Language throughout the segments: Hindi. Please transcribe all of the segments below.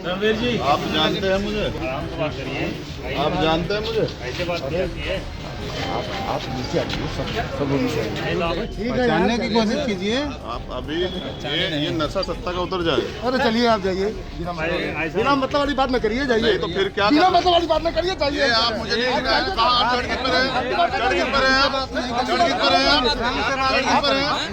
रणवीर जी, आप जानते हैं मुझे? आराम से बात करिए। आप जानते हैं मुझे? ऐसे बात की जाती है। आप नीचे आइए, सब ठीक है, जानने की कोशिश कीजिए। आप अभी ये नशा सत्ता का उतर जाए। अरे चलिए आप जाइए, बिना मतलब वाली बात न करिए, जाइए। नहीं तो फिर क्या बिना करना? मतलब वाली बात न करिए, जाइए। ये आप मुझे नहीं दिख रहा है। कहाँ आप सड़क पर हैं? सड़क पर हैं आप? सड़क पर हैं आप? सड़क पर हैं आप?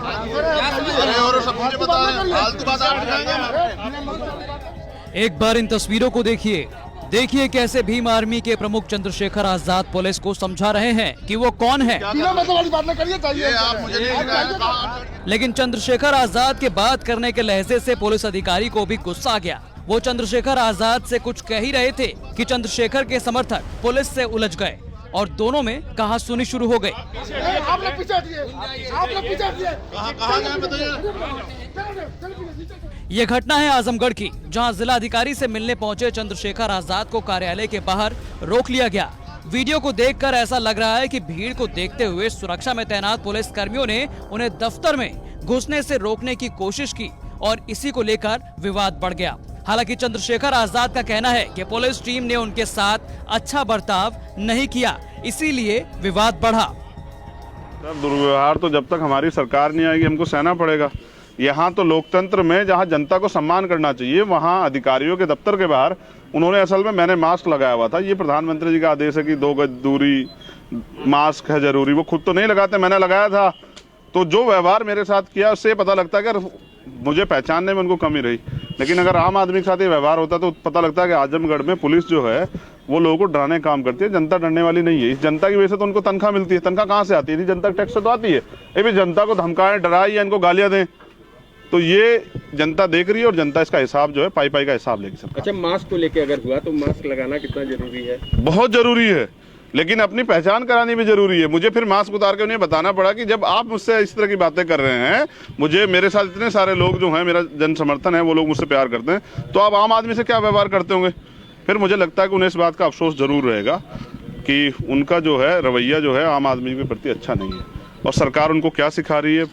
अरे और सब मुझे बता रहे हैं, फालतू बात आप दिखाएंगे। एक बार इन तस्वीरों को देखिए। देखिए कैसे भीम आर्मी के प्रमुख चंद्रशेखर आजाद पुलिस को समझा रहे हैं कि वो कौन है। बिना मतलब वाली बात न करिए, जाइए। ये आप मुझे नहीं दिख रहा है। कहाँ आप सड़क लेकिन चंद्रशेखर आजाद के बात करने के लहजे से पुलिस अधिकारी को भी गुस्सा आ गया। वो चंद्रशेखर आजाद से कुछ कह ही रहे थे कि चंद्रशेखर के समर्थक पुलिस से उलझ गए और दोनों में कहासुनी शुरू हो गई। आप लोग पीछे हटिए, आप लोग पीछे हटिए। कहाँ जाए बताइए? ये घटना है आजमगढ़ की, जहां जिला अधिकारी से मिलने पहुंचे चंद्रशेखर आजाद को कार्यालय के बाहर रोक लिया गया। वीडियो को देखकर ऐसा लग रहा है कि भीड़ को देखते हुए सुरक्षा में तैनात पुलिस कर्मियों ने उन्हें दफ्तर में घुसने से रोकने की कोशिश की और इसी को लेकर विवाद बढ़ गया। हालांकि चंद्रशेखर आजाद का कहना है कि पुलिस टीम ने उनके साथ अच्छा बर्ताव नहीं किया, इसीलिए विवाद बढ़ा। दुर्व्यवहार तो जब तक हमारी सरकार नहीं आएगी हमको सहना पड़ेगा। यहाँ तो लोकतंत्र में जहाँ जनता को सम्मान करना चाहिए, वहाँ अधिकारियों के दफ्तर के बाहर उन्होंने असल में मैंने मास्क लगाया हुआ था। ये प्रधानमंत्री जी का आदेश है कि 2 गज दूरी, मास्क है जरूरी, वो खुद तो नहीं लगाते, मैंने लगाया था। तो जो व्यवहार मेरे साथ किया उससे पता लगता है कि मुझे पहचानने में उनको कमी रही। लेकिन अगर आम आदमी के साथ ये व्यवहार होता तो पता लगता है कि आजमगढ़ में पुलिस जो है वो लोगों को डराने का काम करती है। जनता डरने वाली नहीं है। इस जनता की वजह से तो उनको तनख्वाह मिलती है। तनख्वाह कहाँ से आती है? जनता टैक्स से तो आती है। ये भी जनता को धमकाएं, डराएं या इनको गालियां दें, तो ये जनता देख रही है और जनता इसका हिसाब जो है पाई का हिसाब लेगी सरकार। अच्छा, मास्क को लेके अगर हुआ तो मास्क लगाना कितना जरूरी है? बहुत जरूरी है, लेकिन अपनी पहचान करानी भी जरूरी है। मुझे फिर मास्क उतार के उन्हें बताना पड़ा कि जब आप मुझसे इस तरह की बातें कर रहे हैं, मुझे मेरे साथ इतने सारे लोग जो हैं, मेरा जन समर्थन है, वो लोग मुझसे प्यार करते हैं, तो आप आम आदमी से क्या व्यवहार करते होंगे? फिर मुझे लगता है कि उन्हें इस बात का अफसोस जरूर रहेगा कि उनका जो है रवैया जो है आम आदमी के प्रति अच्छा नहीं है। और सरकार उनको क्या सिखा रही है,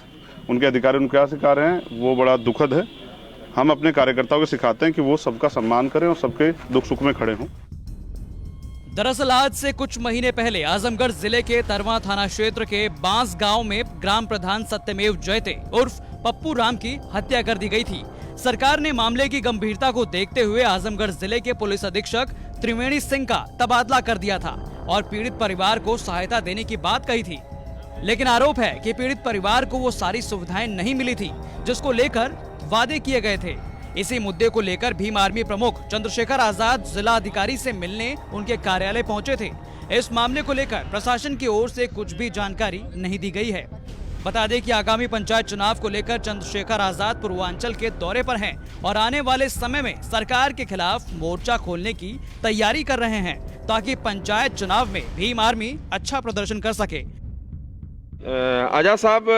उनके अधिकारी उनको क्या सिखा रहे हैं, वो बड़ा दुखद है। हम अपने कार्यकर्ताओं को सिखाते हैं कि वो सबका सम्मान करें और सबके दुख सुख में खड़े हों। दरअसल आज से कुछ महीने पहले आजमगढ़ जिले के तरवा थाना क्षेत्र के बांस गांव में ग्राम प्रधान सत्यमेव जयते उर्फ पप्पू राम की हत्या कर दी गई थी। सरकार ने मामले की गंभीरता को देखते हुए आजमगढ़ जिले के पुलिस अधीक्षक त्रिवेणी सिंह का तबादला कर दिया था और पीड़ित परिवार को सहायता देने की बात कही थी। लेकिन आरोप है कि पीड़ित परिवार को वो सारी सुविधाएं नहीं मिली थी जिसको लेकर वादे किए गए थे। इसी मुद्दे को लेकर भीम आर्मी प्रमुख चंद्रशेखर आजाद जिला अधिकारी से मिलने उनके कार्यालय पहुंचे थे। इस मामले को लेकर प्रशासन की ओर से कुछ भी जानकारी नहीं दी गई है। बता दें कि आगामी पंचायत चुनाव को लेकर चंद्रशेखर आजाद पूर्वांचल के दौरे पर हैं और आने वाले समय में सरकार के खिलाफ मोर्चा खोलने की तैयारी कर रहे हैं ताकि पंचायत चुनाव में भीम आर्मी अच्छा प्रदर्शन कर सके। आजाद साहब,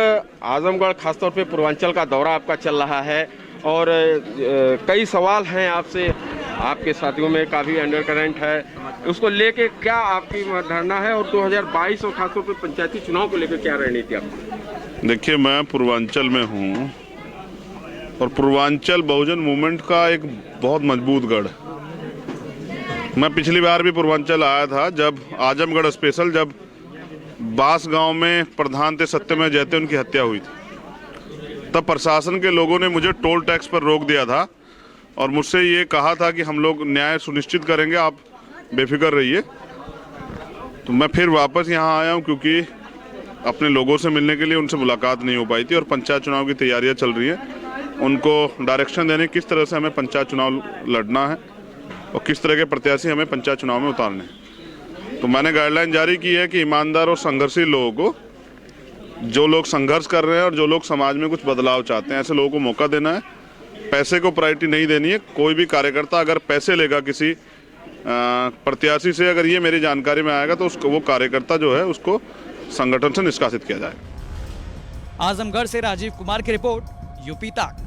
आजमगढ़ खासतौर पे पूर्वांचल का दौरा आपका चल रहा है और कई सवाल हैं आपसे, आपके साथियों में काफ़ी अंडर करंट है, उसको लेके क्या आपकी धारणा है और 2022 और खासतौर पे पंचायती चुनाव को लेकर क्या रणनीति आपकी? देखिए, मैं पूर्वांचल में हूँ और पूर्वांचल बहुजन मूवमेंट का एक बहुत मजबूत गढ़ है। मैं पिछली बार भी पूर्वांचल आया था जब आजमगढ़ स्पेशल, जब बांस गांव में प्रधान थे सत्यमेव जयते, उनकी हत्या हुई थी। तब प्रशासन के लोगों ने मुझे टोल टैक्स पर रोक दिया था और मुझसे ये कहा था कि हम लोग न्याय सुनिश्चित करेंगे, आप बेफिक्र रहिए। तो मैं फिर वापस यहाँ आया हूँ क्योंकि अपने लोगों से मिलने के लिए उनसे मुलाकात नहीं हो पाई थी और पंचायत चुनाव की तैयारियाँ चल रही हैं। उनको डायरेक्शन देने किस तरह से हमें पंचायत चुनाव लड़ना है और किस तरह के प्रत्याशी हमें पंचायत चुनाव में उतारने हैं। तो मैंने गाइडलाइन जारी की है कि ईमानदार और संघर्षी लोगों को, जो लोग संघर्ष कर रहे हैं और जो लोग समाज में कुछ बदलाव चाहते हैं, ऐसे लोगों को मौका देना है। पैसे को प्रायोरिटी नहीं देनी है। कोई भी कार्यकर्ता अगर पैसे लेगा किसी प्रत्याशी से, अगर ये मेरी जानकारी में आएगा तो उसको, वो कार्यकर्ता जो है उसको संगठन से निष्कासित किया जाएगा। आजमगढ़ से राजीव कुमार की रिपोर्ट, यूपी तक।